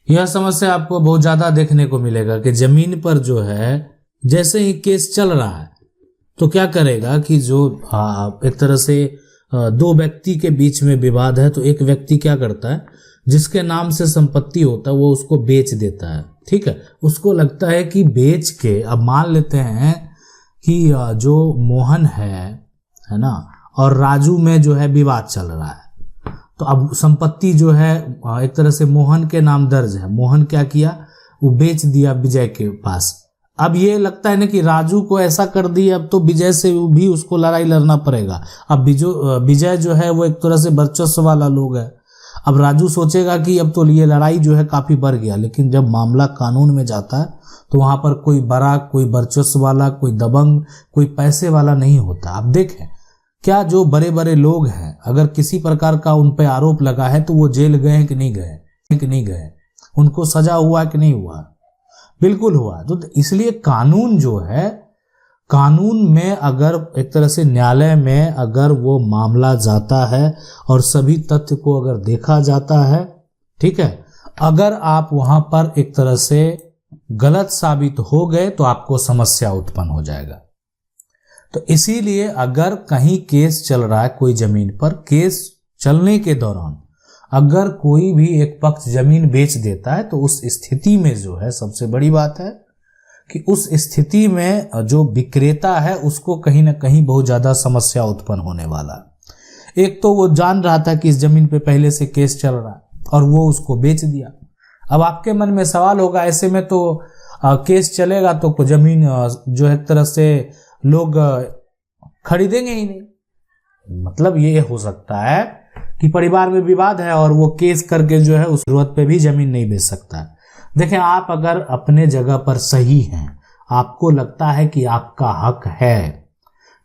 यह समस्या आपको बहुत ज्यादा देखने को मिलेगा कि जमीन पर जो है जैसे ही केस चल रहा है तो क्या करेगा कि जो एक तरह से दो व्यक्ति के बीच में विवाद है तो एक व्यक्ति क्या करता है, जिसके नाम से संपत्ति होता है वो उसको बेच देता है। ठीक है, उसको लगता है कि बेच के, अब मान लेते हैं कि जो मोहन है ना, और राजू में जो है विवाद चल रहा है, तो अब संपत्ति जो है एक तरह से मोहन के नाम दर्ज है। मोहन क्या किया, वो बेच दिया विजय के पास। अब ये लगता है ना कि राजू को ऐसा कर दिया, अब तो विजय से भी उसको लड़ाई लड़ना पड़ेगा। अब विजय जो है वो एक तरह से वर्चस्व वाला लोग है। अब राजू सोचेगा कि अब तो ये लड़ाई जो है काफी बढ़ गया, लेकिन जब मामला कानून में जाता है तो वहां पर कोई बड़ा, कोई वर्चस्व वाला, कोई दबंग, कोई पैसे वाला नहीं होता। अब देखें क्या जो बड़े बड़े लोग हैं, अगर किसी प्रकार का उन पर आरोप लगा है तो वो जेल गए हैं कि नहीं गए, उनको सजा हुआ है कि नहीं हुआ, बिल्कुल हुआ। तो इसलिए कानून जो है, कानून में अगर एक तरह से न्यायालय में अगर वो मामला जाता है और सभी तथ्य को अगर देखा जाता है, ठीक है, अगर आप वहां पर एक तरह से गलत साबित हो गए तो आपको समस्या उत्पन्न हो जाएगा। तो इसीलिए अगर कहीं केस चल रहा है कोई जमीन पर, केस चलने के दौरान अगर कोई भी एक पक्ष जमीन बेच देता है तो उस स्थिति में जो है सबसे बड़ी बात है कि उस स्थिति में जो विक्रेता है उसको कहीं ना कहीं बहुत ज्यादा समस्या उत्पन्न होने वाला। एक तो वो जान रहा था कि इस जमीन पे पहले से केस चल रहा है और वो उसको बेच दिया। अब आपके मन में सवाल होगा, ऐसे में तो केस चलेगा तो जमीन जो एक तरह से लोग खरीदेंगे ही नहीं। मतलब ये हो सकता है कि परिवार में विवाद है और वो केस करके जो है उस जरूरत पे भी जमीन नहीं बेच सकता। देखें, आप अगर अपने जगह पर सही हैं, आपको लगता है कि आपका हक है,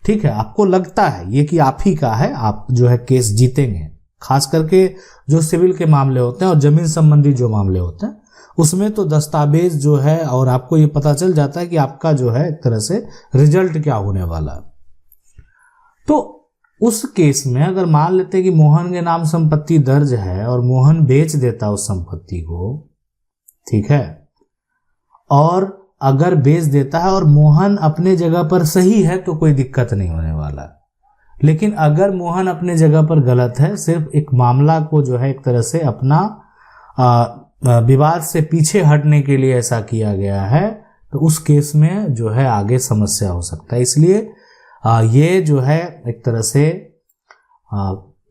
ठीक है, आपको लगता है ये कि आप ही का है, आप जो है केस जीतेंगे। खास करके जो सिविल के मामले होते हैं और जमीन संबंधी जो मामले होते हैं उसमें तो दस्तावेज जो है और आपको ये पता चल जाता है कि आपका जो है एक तरह से रिजल्ट क्या होने वाला। तो उस केस में अगर मान लेते हैं कि मोहन के नाम संपत्ति दर्ज है और मोहन बेच देता उस संपत्ति को, ठीक है, और अगर बेच देता है और मोहन अपने जगह पर सही है तो कोई दिक्कत नहीं होने वाला। लेकिन अगर मोहन अपने जगह पर गलत है, सिर्फ एक मामला को जो है एक तरह से अपना विवाद से पीछे हटने के लिए ऐसा किया गया है, तो उस केस में जो है आगे समस्या हो सकता है। इसलिए ये जो है एक तरह से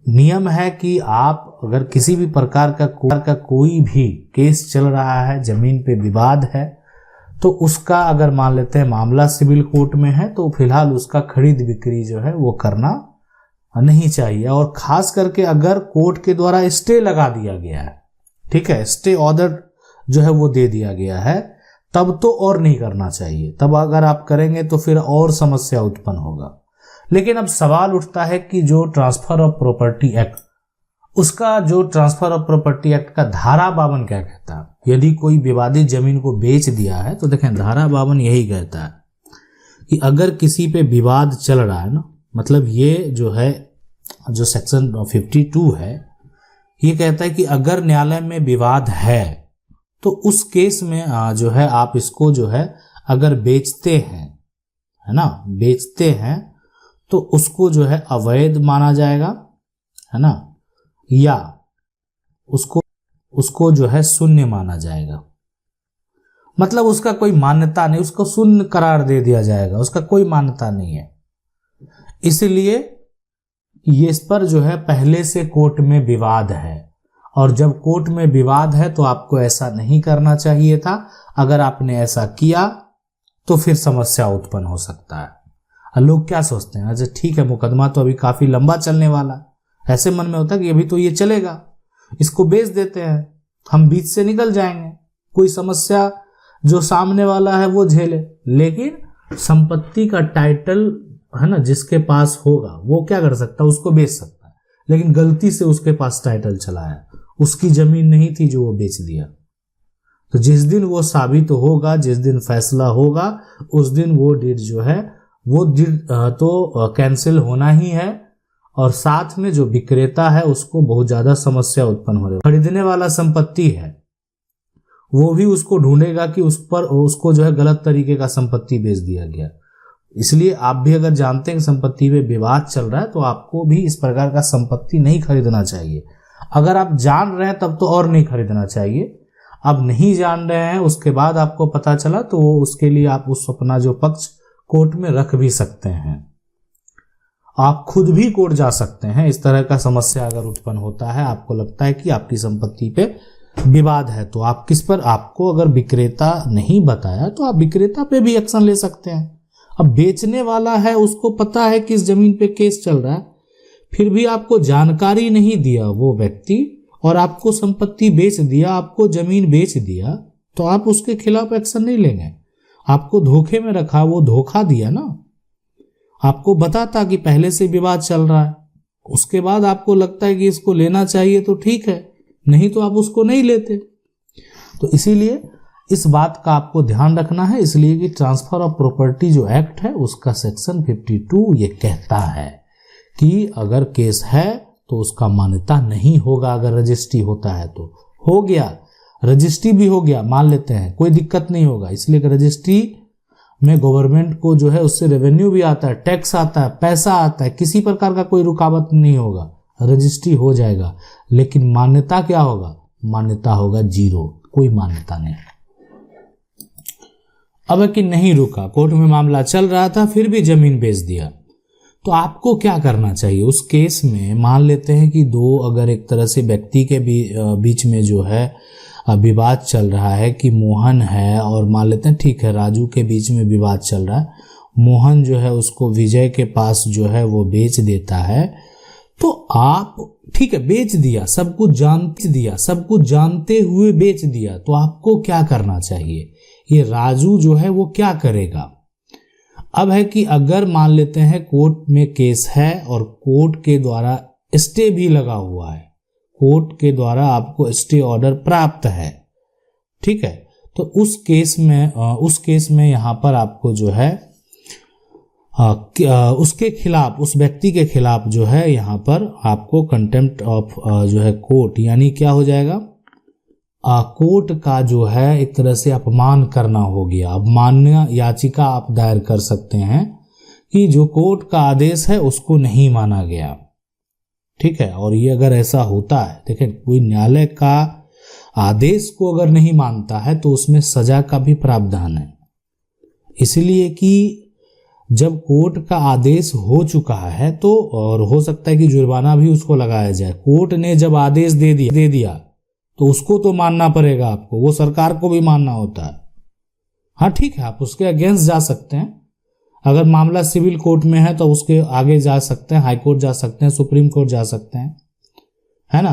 नियम है कि आप अगर किसी भी प्रकार का कोई भी केस चल रहा है, जमीन पे विवाद है, तो उसका अगर मान लेते हैं मामला सिविल कोर्ट में है तो फिलहाल उसका खरीद बिक्री जो है वो करना नहीं चाहिए। और खास करके अगर कोर्ट के द्वारा स्टे लगा दिया गया है, ठीक है, स्टे ऑर्डर जो है वो दे दिया गया है, तब तो और नहीं करना चाहिए। तब अगर आप करेंगे तो फिर और समस्या उत्पन्न होगा। लेकिन अब सवाल उठता है कि जो ट्रांसफर ऑफ प्रॉपर्टी एक्ट, उसका जो ट्रांसफर ऑफ प्रॉपर्टी एक्ट का धारा 52 क्या कहता है? यदि कोई विवादित जमीन को बेच दिया है तो देखें धारा 52 यही कहता है कि अगर किसी पे विवाद चल रहा है ना, मतलब ये जो है जो सेक्शन 52 है ये कहता है कि अगर न्यायालय में विवाद है तो उस केस में जो है आप इसको जो है अगर बेचते हैं, है ना, बेचते हैं तो उसको जो है अवैध माना जाएगा, है ना, या उसको जो है शून्य माना जाएगा। मतलब उसका कोई मान्यता नहीं, उसको शून्य करार दे दिया जाएगा, उसका कोई मान्यता नहीं है। इसलिए ये इस पर जो है पहले से कोर्ट में विवाद है, और जब कोर्ट में विवाद है तो आपको ऐसा नहीं करना चाहिए था। अगर आपने ऐसा किया तो फिर समस्या उत्पन्न हो सकता है। लोग क्या सोचते हैं, अच्छा ठीक है मुकदमा तो अभी काफी लंबा चलने वाला, ऐसे मन में होता है कि अभी तो ये चलेगा, इसको बेच देते हैं, हम बीच से निकल जाएंगे, कोई समस्या जो सामने वाला है वो झेले। लेकिन संपत्ति का टाइटल है ना जिसके पास होगा वो क्या कर सकता है, उसको बेच सकता है। लेकिन गलती से उसके पास टाइटल चला है, उसकी जमीन नहीं थी जो वो बेच दिया। तो जिस दिन वो साबित होगा, जिस दिन फैसला होगा, उस दिन वो डीड जो है वो डीड तो कैंसिल होना ही है, और साथ में जो विक्रेता है उसको बहुत ज्यादा समस्या उत्पन्न हो रही है। खरीदने वाला संपत्ति है वो भी उसको ढूंढेगा कि उस पर उसको जो है गलत तरीके का संपत्ति बेच दिया गया। इसलिए आप भी अगर जानते हैं कि संपत्ति पे विवाद चल रहा है तो आपको भी इस प्रकार का संपत्ति नहीं खरीदना चाहिए। अगर आप जान रहे हैं तब तो और नहीं खरीदना चाहिए। अब नहीं जान रहे हैं, उसके बाद आपको पता चला तो उसके लिए आप उस अपना जो पक्ष कोर्ट में रख भी सकते हैं। आप खुद भी कोर्ट जा सकते हैं। इस तरह का समस्या अगर उत्पन्न होता है, आपको लगता है कि आपकी संपत्ति पे विवाद है, तो आप किस पर, आपको अगर विक्रेता नहीं बताया तो आप विक्रेता पे भी एक्शन ले सकते हैं। अब बेचने वाला है, उसको पता है कि इस जमीन पे केस चल रहा है, फिर भी आपको जानकारी नहीं दिया वो व्यक्ति और आपको संपत्ति बेच दिया, आपको जमीन बेच दिया, तो आप उसके खिलाफ एक्शन नहीं लेंगे। आपको धोखे में रखा, वो धोखा दिया ना। आपको बताता कि पहले से विवाद चल रहा है, उसके बाद आपको लगता है कि इसको लेना चाहिए तो ठीक है, नहीं तो आप उसको नहीं लेते। तो इसीलिए इस बात का आपको ध्यान रखना है, इसलिए कि ट्रांसफर ऑफ प्रॉपर्टी जो एक्ट है उसका सेक्शन 52 ये कहता है कि अगर केस है तो उसका मान्यता नहीं होगा। अगर रजिस्ट्री होता है तो हो गया, रजिस्ट्री भी हो गया, मान लेते हैं, कोई दिक्कत नहीं होगा। इसलिए कि रजिस्ट्री में गवर्नमेंट को जो है उससे रेवेन्यू भी आता है, टैक्स आता है, पैसा आता है, किसी प्रकार का कोई रुकावट नहीं होगा, रजिस्ट्री हो जाएगा। लेकिन मान्यता क्या होगा? मान्यता होगा जीरो, कोई मान्यता नहीं। अब कि नहीं रुका, कोर्ट में मामला चल रहा था, फिर भी जमीन बेच दिया, तो आपको क्या करना चाहिए उस केस में? मान लेते हैं कि दो अगर एक तरह से व्यक्ति के बीच में जो है विवाद चल रहा है कि मोहन है और मान लेते हैं ठीक है राजू के बीच में विवाद चल रहा है, मोहन जो है उसको विजय के पास जो है वो बेच देता है, तो आप ठीक है बेच दिया, सब कुछ जानते हुए बेच दिया, तो आपको क्या करना चाहिए? ये राजू जो है वो क्या करेगा? अब है कि अगर मान लेते हैं कोर्ट में केस है और कोर्ट के द्वारा स्टे भी लगा हुआ है, कोर्ट के द्वारा आपको स्टे ऑर्डर प्राप्त है, ठीक है, तो उस केस में यहाँ पर आपको जो है उसके खिलाफ, उस व्यक्ति के खिलाफ जो है यहाँ पर आपको कंटेम्प्ट ऑफ जो है कोर्ट, यानी क्या हो जाएगा, कोर्ट का जो है एक तरह से अपमान करना हो गया। अवमानना याचिका आप दायर कर सकते हैं कि जो कोर्ट का आदेश है उसको नहीं माना गया, ठीक है। और ये अगर ऐसा होता है, देखिए कोई न्यायालय का आदेश को अगर नहीं मानता है तो उसमें सजा का भी प्रावधान है, इसलिए कि जब कोर्ट का आदेश हो चुका है तो और हो सकता है कि जुर्माना भी उसको लगाया जाए। कोर्ट ने जब आदेश दे दिया तो उसको तो मानना पड़ेगा आपको, वो सरकार को भी मानना होता है। हाँ ठीक है, आप उसके अगेंस्ट जा सकते हैं, अगर मामला सिविल कोर्ट में है तो उसके आगे जा सकते हैं, हाई कोर्ट जा सकते हैं, सुप्रीम कोर्ट जा सकते हैं, है ना।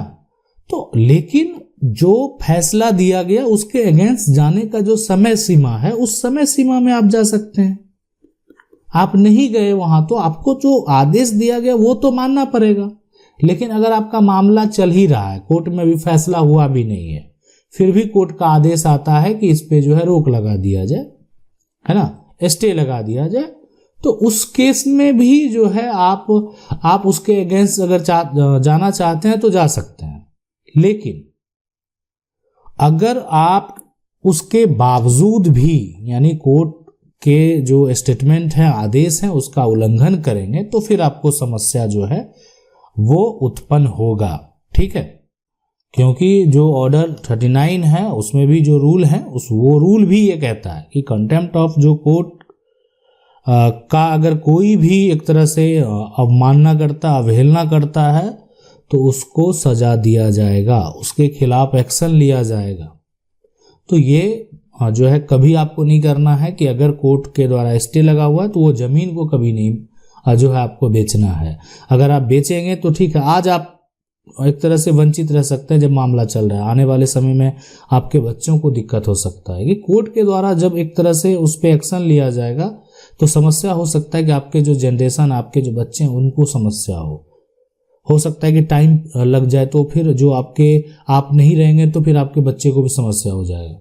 तो लेकिन जो फैसला दिया गया उसके अगेंस्ट जाने का जो समय सीमा है, उस समय सीमा में आप जा सकते हैं। आप नहीं गए वहां तो आपको जो आदेश दिया गया वो तो मानना पड़ेगा। लेकिन अगर आपका मामला चल ही रहा है, कोर्ट में भी फैसला हुआ भी नहीं है, फिर भी कोर्ट का आदेश आता है कि इस पे जो है रोक लगा दिया जाए, है ना, स्टे लगा दिया जाए, तो उस केस में भी जो है आप उसके अगेंस्ट अगर जाना चाहते हैं तो जा सकते हैं। लेकिन अगर आप उसके बावजूद भी, यानी कोर्ट के जो स्टेटमेंट है, आदेश है, उसका उल्लंघन करेंगे तो फिर आपको समस्या जो है वो उत्पन्न होगा, ठीक है। क्योंकि जो ऑर्डर 39 है उसमें भी जो रूल है वो रूल भी ये कहता है कि कंटेम्प्ट ऑफ जो कोर्ट का अगर कोई भी एक तरह से अवमानना करता, अवहेलना करता है तो उसको सजा दिया जाएगा, उसके खिलाफ एक्शन लिया जाएगा। तो ये जो है कभी आपको नहीं करना है कि अगर कोर्ट के द्वारा स्टे लगा हुआ है तो वो जमीन को कभी नहीं जो है आपको बेचना है। अगर आप बेचेंगे तो ठीक है, आज आप एक तरह से वंचित रह सकते हैं जब मामला चल रहा है, आने वाले समय में आपके बच्चों को दिक्कत हो सकता है कि कोर्ट के द्वारा जब एक तरह से उस पर एक्शन लिया जाएगा तो समस्या हो सकता है कि आपके जो जनरेशन, आपके जो बच्चे हैं उनको समस्या हो सकता है कि टाइम लग जाए, तो फिर जो आप नहीं रहेंगे तो फिर आपके बच्चे को भी समस्या हो जाएगा।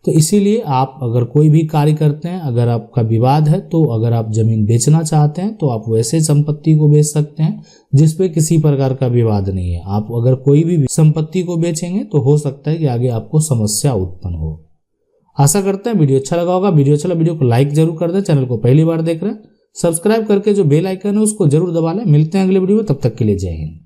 तो इसीलिए आप अगर कोई भी कार्य करते हैं, अगर आपका विवाद है, तो अगर आप जमीन बेचना चाहते हैं तो आप वैसे संपत्ति को बेच सकते हैं जिसपे किसी प्रकार का विवाद नहीं है। आप अगर कोई भी संपत्ति को बेचेंगे तो हो सकता है कि आगे आपको समस्या उत्पन्न हो। आशा करते हैं वीडियो अच्छा लगा होगा। वीडियो अच्छा लगा वीडियो को लाइक जरूर कर दें। चैनल को पहली बार देख रहे हैं सब्सक्राइब करके जो बेल आइकन है उसको जरूर दबा लें। मिलते हैं अगले वीडियो में, तब तक के लिए जय हिंद।